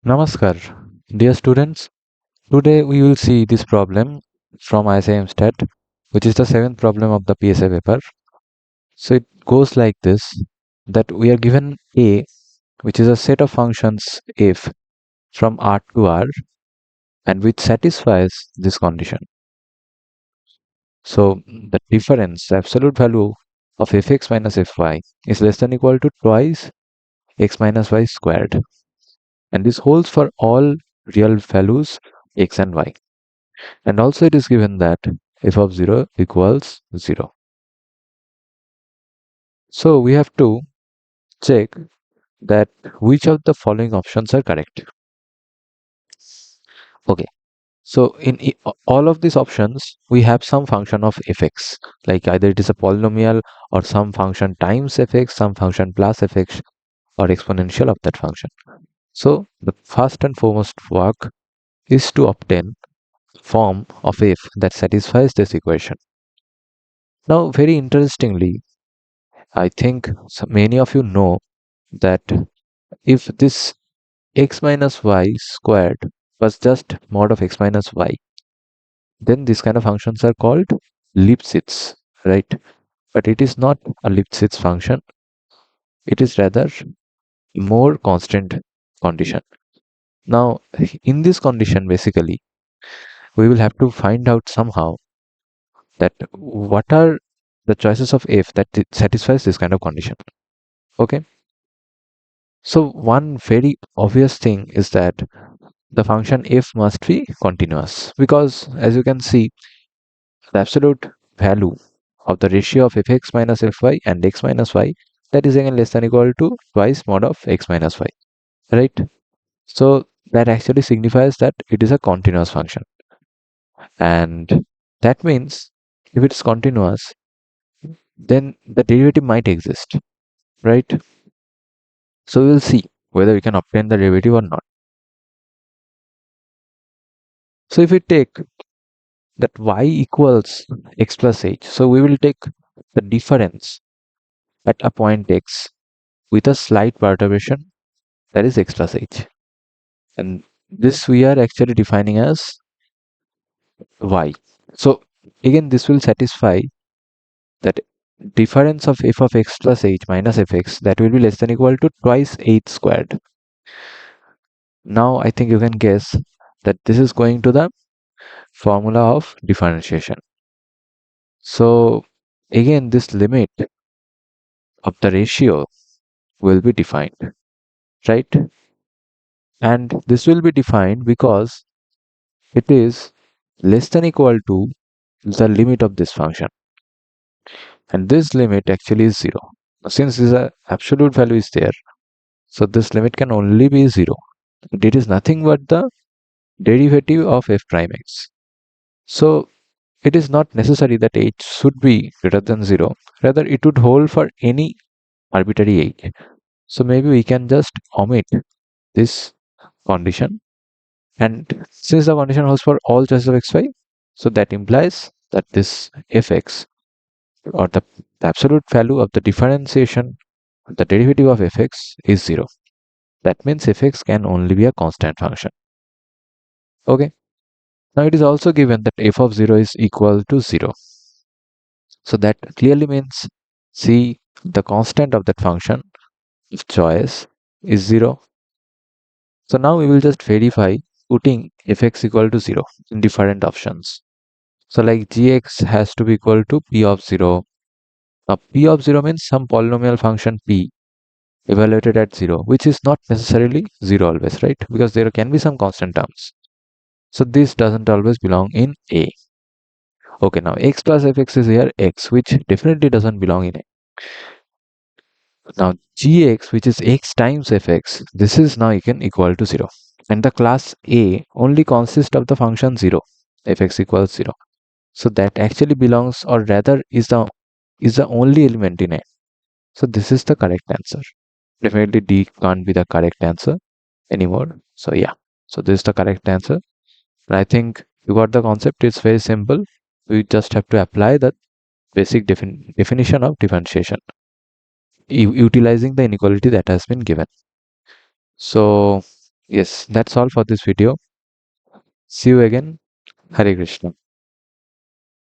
Namaskar, dear students. Today we will see this problem from ISI MSTAT, which is the seventh problem of the PSA paper. So it goes like this: that we are given A, which is a set of functions f from R to R, and which satisfies this condition. So the difference, the absolute value of fx minus fy is less than or equal to twice x minus y squared, and this holds for all real values x and y. And also it is given that f of 0 equals 0. So we have to check that which of the following options are correct. Okay, so in all of these options, we have some function of fx, like either it is a polynomial or some function times fx, some function plus fx, or exponential of that function. So the first and foremost work is to obtain form of f that satisfies this equation. Now, very interestingly, I think many of you know that if this x minus y squared was just mod of x minus y, then these kind of functions are called Lipschitz, right? But it is not a Lipschitz function. It is rather more constant condition. Now, in this condition, basically, we will have to find out somehow that what are the choices of f that satisfies this kind of condition. Okay. So one very obvious thing is that the function f must be continuous, because as you can see, the absolute value of the ratio of fx minus fy and x minus y, that is again less than or equal to twice mod of x minus y, right? So that actually signifies that it is a continuous function, and that means if it is continuous, then the derivative might exist, right? So we'll see whether we can obtain the derivative or not. So if we take that y equals x plus h, so we will take the difference at a point x with a slight perturbation, that is x plus h, and this we are actually defining as y. So again this will satisfy that difference of f of x plus h minus fx, that will be less than or equal to twice h squared. Now I think you can guess that this is going to the formula of differentiation. So again this limit of the ratio will be defined, right? And this will be defined because it is less than or equal to the limit of this function, and this limit actually is 0. Now, since this absolute value is there, so this limit can only be 0. It is nothing but the derivative of f prime x. So it is not necessary that h should be greater than 0, rather it would hold for any arbitrary h. So maybe we can just omit this condition, and since the condition holds for all choices of xy, so that implies that this fx, or the absolute value of the differentiation, the derivative of fx, is 0. That means fx can only be a constant function. Okay. Now it is also given that f of 0 is equal to 0. So that clearly means, see, the constant of that function of choice is 0. So now we will just verify putting fx equal to 0 in different options. So like gx has to be equal to p of 0. Now p of 0 means some polynomial function p evaluated at 0, which is not necessarily 0 always, right? Because there can be some constant terms. So this doesn't always belong in A. Okay, now x plus fx is here x, which definitely doesn't belong in A. Now gx, which is x times fx, this is now again equal to 0. And the class A only consists of the function 0, fx equals 0. So that actually belongs, or rather is the only element in A. So this is the correct answer. Definitely D can't be the correct answer anymore. So yeah, so this is the correct answer. And I think you got the concept. It's very simple. We just have to apply the basic definition of differentiation utilizing the inequality that has been given. So Yes, that's all for this video. See you again. Hare Krishna.